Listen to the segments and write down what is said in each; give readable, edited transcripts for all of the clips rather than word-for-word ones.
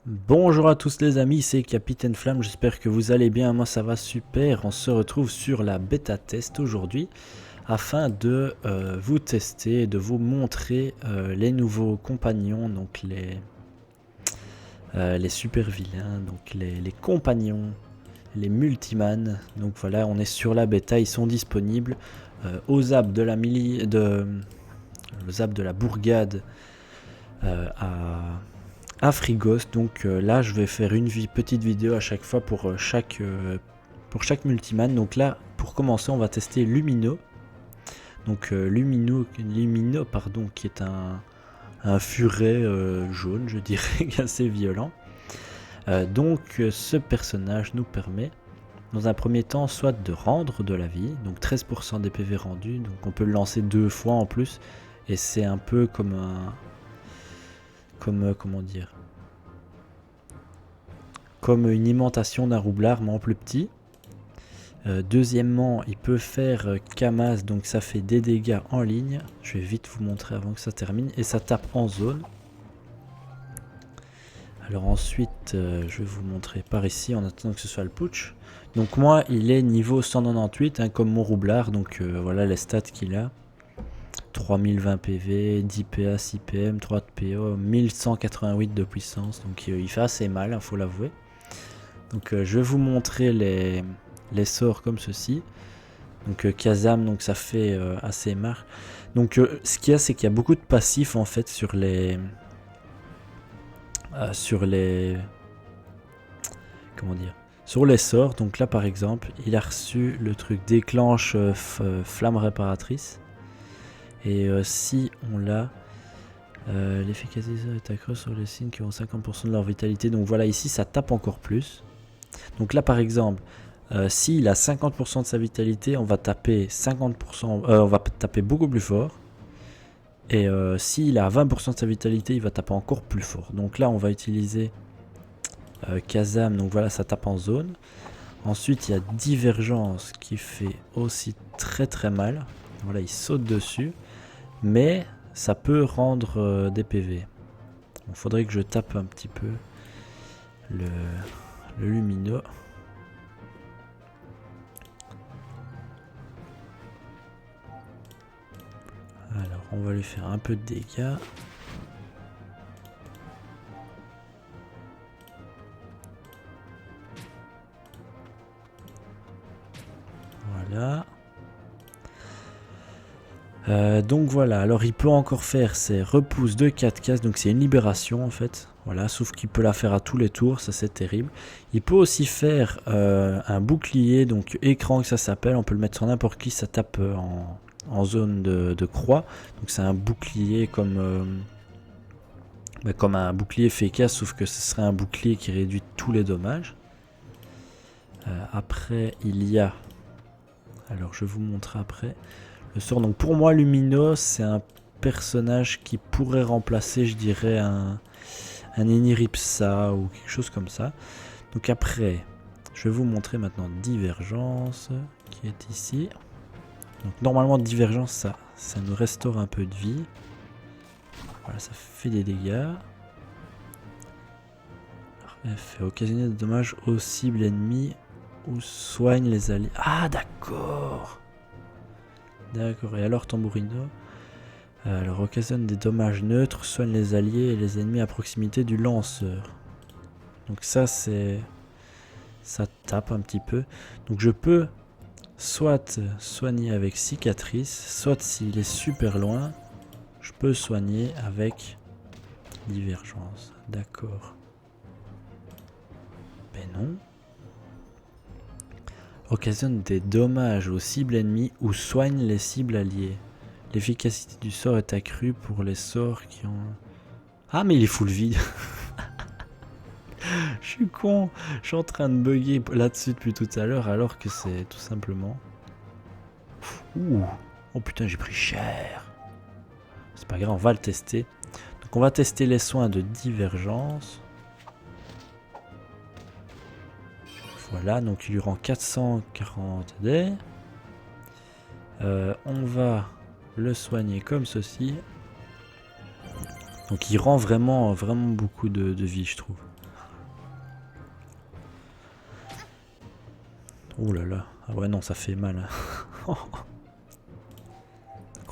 Bonjour à tous les amis, c'est Capitaine Flamme, j'espère que vous allez bien, moi ça va super. On se retrouve sur la bêta test aujourd'hui afin de vous tester, de vous montrer les nouveaux compagnons, donc les super vilains, donc les compagnons, les multiman. Donc voilà, on est sur la bêta, ils sont disponibles aux ZAP de la ZAP de la bourgade à Frigos. Donc là je vais faire une petite vidéo à chaque fois pour chaque multiman. Donc là pour commencer on va tester Lumino. Donc Lumino pardon, qui est un furet jaune, je dirais, assez violent. Donc ce personnage nous permet dans un premier temps soit de rendre de la vie, donc 13% des PV rendus, donc on peut le lancer 2 fois en plus, et c'est un peu comme comment dire, comme une aimantation d'un roublard mais en plus petit. Deuxièmement, il peut faire Kamaz, donc ça fait des dégâts en ligne. Je vais vite vous montrer avant que ça termine. Et ça tape en zone. Alors ensuite, je vais vous montrer par ici en attendant que ce soit le putsch. Donc moi, il est niveau 198, hein, comme mon roublard. Donc voilà les stats qu'il a. 3020 PV, 10 PA, 6 PM, 3 de PO, 1188 de puissance. Donc il fait assez mal, il faut l'avouer. Donc je vais vous montrer les sorts comme ceci. Donc Kazam, donc ça fait assez marre. Donc ce qu'il y a, c'est qu'il y a beaucoup de passifs en fait sur les comment dire, sur les sorts. Donc là par exemple, il a reçu le truc déclenche flamme réparatrice. Et si on l'a, l'efficacité est accrue sur les signes qui ont 50% de leur vitalité. Donc voilà, ici ça tape encore plus. Donc là par exemple, s'il a 50% de sa vitalité, on va taper 50%, on va taper beaucoup plus fort. Et s'il a 20% de sa vitalité, il va taper encore plus fort. Donc là on va utiliser Kazam, donc voilà, ça tape en zone. Ensuite il y a Divergence qui fait aussi très très mal. Voilà, il saute dessus. Mais ça peut rendre des PV. Il faudrait que je tape un petit peu le Lumino. Alors on va lui faire un peu de dégâts. Voilà. Donc voilà, alors il peut encore faire ses repousses de 4 cases, donc c'est une libération en fait. Voilà, sauf qu'il peut la faire à tous les tours, ça c'est terrible. Il peut aussi faire un bouclier, donc écran que ça s'appelle, on peut le mettre sur n'importe qui, ça tape en zone de croix. Donc c'est un bouclier comme un bouclier efficace, sauf que ce serait un bouclier qui réduit tous les dommages. Après il y a, alors je vais vous montrer après, le sort. Donc pour moi Lumino c'est un personnage qui pourrait remplacer, je dirais, un Eniripsa ou quelque chose comme ça. Donc après je vais vous montrer maintenant Divergence qui est ici. Donc normalement Divergence ça nous restaure un peu de vie. Voilà, ça fait des dégâts. Alors, elle fait occasionner des dommages aux cibles ennemies ou soigne les alliés. Ah d'accord. D'accord, et alors Tamburino, alors occasionne des dommages neutres, soigne les alliés et les ennemis à proximité du lanceur. Donc ça c'est, ça tape un petit peu. Donc je peux soit soigner avec cicatrice, soit s'il est super loin, je peux soigner avec divergence. D'accord. Ben non. Occasionne des dommages aux cibles ennemies ou soigne les cibles alliées. L'efficacité du sort est accrue pour les sorts qui ont... Ah mais il est full vide. Je suis con. Je suis en train de bugger là-dessus depuis tout à l'heure alors que c'est tout simplement... Ouh. Oh putain, j'ai pris cher. C'est pas grave, on va le tester. Donc on va tester les soins de divergence. Voilà, donc il lui rend 440 dés. On va le soigner comme ceci. Donc il rend vraiment beaucoup de vie, je trouve. Ouh là là. Ah ouais, non, ça fait mal. Hein.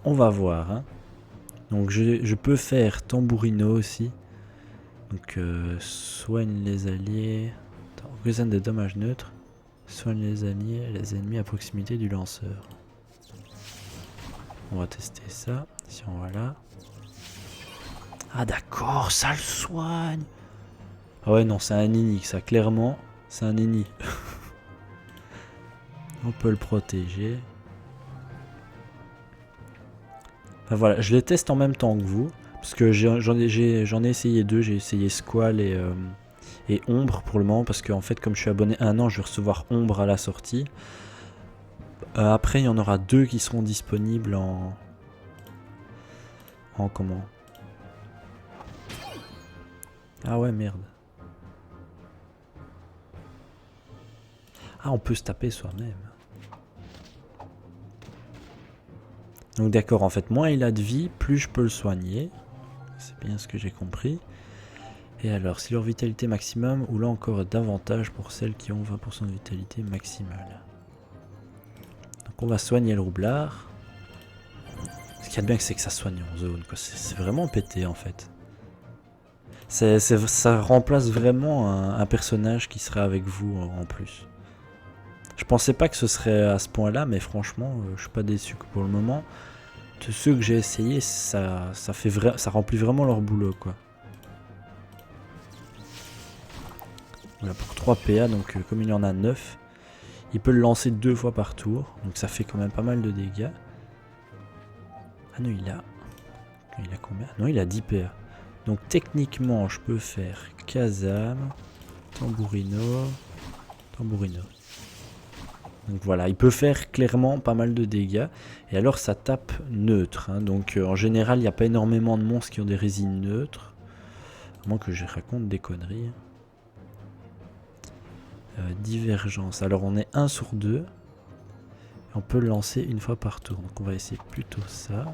On va voir. Hein. Donc je peux faire Tambourino aussi. Donc soigne les alliés. Occasionne des dommages neutres. Soigne les alliés et les ennemis à proximité du lanceur. On va tester ça. Si on va là. Ah d'accord, ça le soigne. Ah ouais non, c'est un nini ça, clairement. C'est un nini. On peut le protéger. Enfin voilà, je les teste en même temps que vous. Parce que j'en ai essayé deux. J'ai essayé Squall et Ombre pour le moment. Parce qu'en fait, comme je suis abonné 1 an, je vais recevoir Ombre à la sortie. Après, il y en aura 2 qui seront disponibles en comment? Ah ouais, merde. Ah, on peut se taper soi-même. Donc d'accord, en fait, moins il a de vie, plus je peux le soigner. C'est bien ce que j'ai compris. Et alors, si leur vitalité maximum, ou là encore davantage pour celles qui ont 20% de vitalité maximale. Donc on va soigner le roublard. Ce qu'il y a de bien, c'est que ça soigne en zone. C'est vraiment pété en fait. Ça remplace vraiment un personnage qui serait avec vous en plus. Je pensais pas que ce serait à ce point-là, mais franchement, je suis pas déçu que pour le moment. De ceux que j'ai essayé, ça remplit vraiment leur boulot quoi. Voilà pour 3 PA, donc comme il y en a 9, il peut le lancer 2 fois par tour, donc ça fait quand même pas mal de dégâts. Ah non, il a combien? Non, il a 10 PA. Donc techniquement, je peux faire Kazam, Tambourino. Donc voilà, il peut faire clairement pas mal de dégâts. Et alors ça tape neutre. Hein. Donc en général, il n'y a pas énormément de monstres qui ont des résines neutres. À moins que je raconte des conneries. Divergence. Alors on est 1 sur 2. Et on peut le lancer une fois par tour. Donc on va essayer plutôt ça.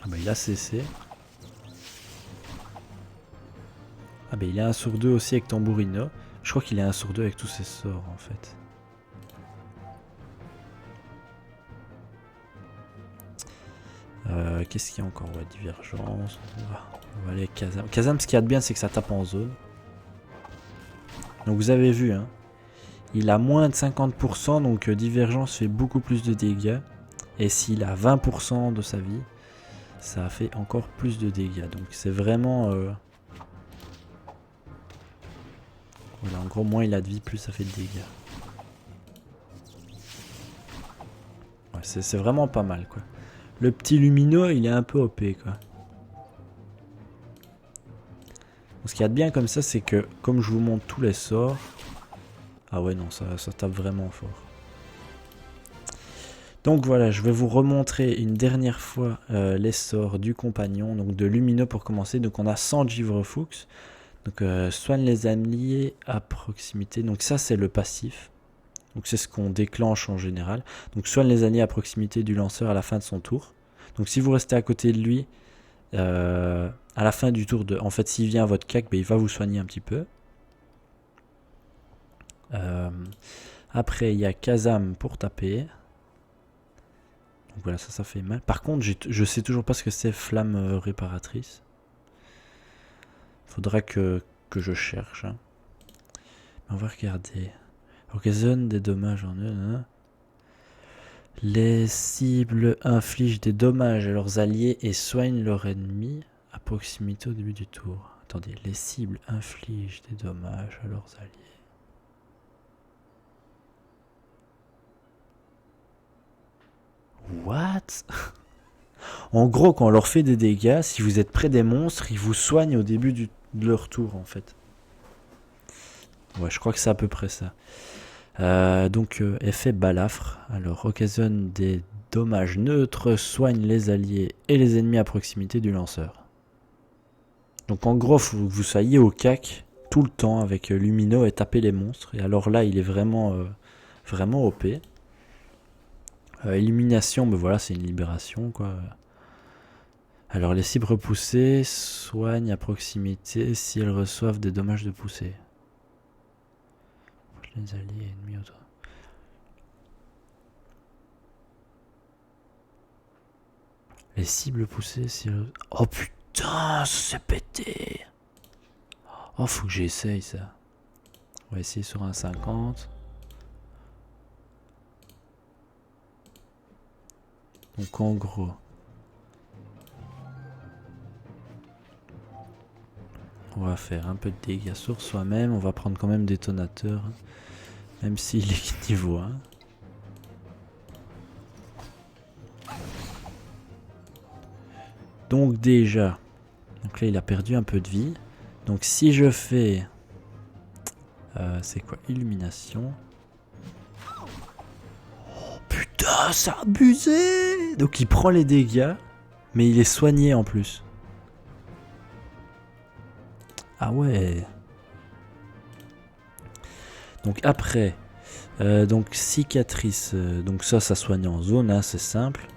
Ah bah il a cessé. Ah bah il est 1 sur 2 aussi avec Tambourino. Je crois qu'il est 1 sur 2 avec tous ses sorts en fait. Qu'est-ce qu'il y a encore? Ouais, divergence. On va aller avec Kazam. Kazam, ce qu'il y a de bien, c'est que ça tape en zone. Donc vous avez vu, hein, il a moins de 50%, donc divergence fait beaucoup plus de dégâts. Et s'il a 20% de sa vie, ça fait encore plus de dégâts. Donc c'est vraiment... Voilà, en gros, moins il a de vie, plus ça fait de dégâts. Ouais, c'est vraiment pas mal, quoi. Le petit Lumino, il est un peu OP, quoi. Ce qu'il y a de bien comme ça, c'est que, comme je vous montre tous les sorts... Ah ouais, non, ça tape vraiment fort. Donc voilà, je vais vous remontrer une dernière fois les sorts du compagnon, donc de Lumino pour commencer. Donc on a 100 Givrefux, donc soigne les alliés à proximité. Donc ça c'est le passif, donc c'est ce qu'on déclenche en général. Donc soigne les alliés à proximité du lanceur à la fin de son tour. Donc si vous restez à côté de lui, à la fin du tour, en fait s'il vient à votre cac, ben, il va vous soigner un petit peu. Après il y a Kazam pour taper. Donc voilà, ça fait mal. Par contre, je sais toujours pas ce que c'est flamme réparatrice. Faudra que je cherche. Hein. On va regarder. Occasionne des dommages en eux. Hein. Les cibles infligent des dommages à leurs alliés et soignent leurs ennemis à proximité au début du tour. Attendez, les cibles infligent des dommages à leurs alliés. What? En gros, quand on leur fait des dégâts, si vous êtes près des monstres, ils vous soignent au début de leur tour, en fait. Ouais, je crois que c'est à peu près ça. Donc, effet balafre. Alors, occasionne des dommages neutres, soigne les alliés et les ennemis à proximité du lanceur. Donc, en gros, faut que vous soyez au cac tout le temps avec Lumino et taper les monstres. Et alors là, il est vraiment, vraiment OP. Illumination, ben voilà, c'est une libération, quoi. Alors, les cibles repoussées soignent à proximité si elles reçoivent des dommages de poussée. Les alliés et ennemis autour. Les cibles poussées si... Oh putain, ça s'est pété. Oh, faut que j'essaye ça. On va essayer sur un 50. Donc en gros... On va faire un peu de dégâts sur soi-même. On va prendre quand même détonateur. Même s'il est niveau 1. Donc déjà. Donc là il a perdu un peu de vie. Donc si je fais... c'est quoi? Illumination. Oh putain, c'est abusé! Donc il prend les dégâts. Mais il est soigné en plus. Ah ouais. Donc après, donc cicatrice, donc ça soigne en zone, hein, c'est simple.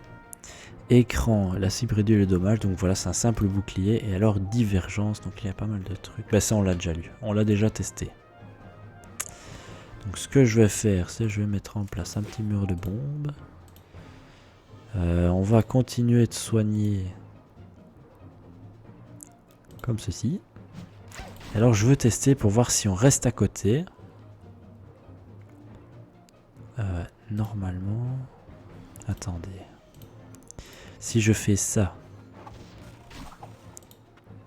Écran, la cible réduit le dommage, donc voilà, c'est un simple bouclier. Et alors divergence, donc il y a pas mal de trucs. Bah ça on l'a déjà lu, on l'a déjà testé. Donc ce que je vais faire, c'est je vais mettre en place un petit mur de bombes. On va continuer de soigner comme ceci. Alors je veux tester pour voir si on reste à côté. Normalement... Attendez. Si je fais ça...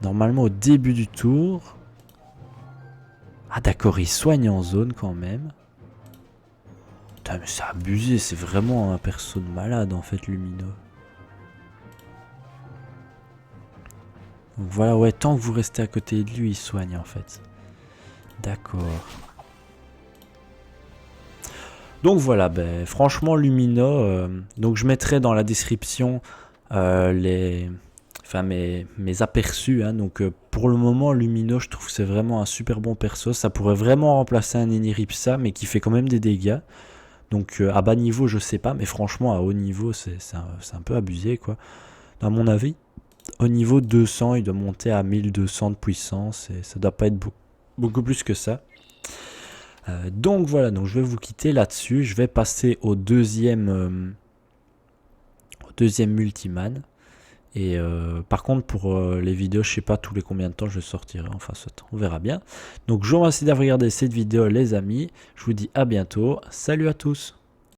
Normalement au début du tour... Ah d'accord, il soigne en zone quand même. Putain mais c'est abusé, c'est vraiment un perso de malade en fait, Lumino. Donc voilà, ouais, tant que vous restez à côté de lui, il soigne en fait. D'accord. Donc voilà, ben, franchement Lumino, donc je mettrai dans la description mes aperçus. Hein, donc pour le moment Lumino, je trouve que c'est vraiment un super bon perso. Ça pourrait vraiment remplacer un Eniripsa, mais qui fait quand même des dégâts. Donc à bas niveau je sais pas, mais franchement à haut niveau c'est un peu abusé quoi. À mon avis, au niveau 200 il doit monter à 1200 de puissance et ça doit pas être beaucoup plus que ça. Donc voilà, donc je vais vous quitter là-dessus. Je vais passer au deuxième multiman. Et par contre pour les vidéos, je sais pas tous les combien de temps je sortirai. Enfin, on verra bien. Donc je vous remercie d'avoir regardé cette vidéo les amis. Je vous dis à bientôt. Salut à tous.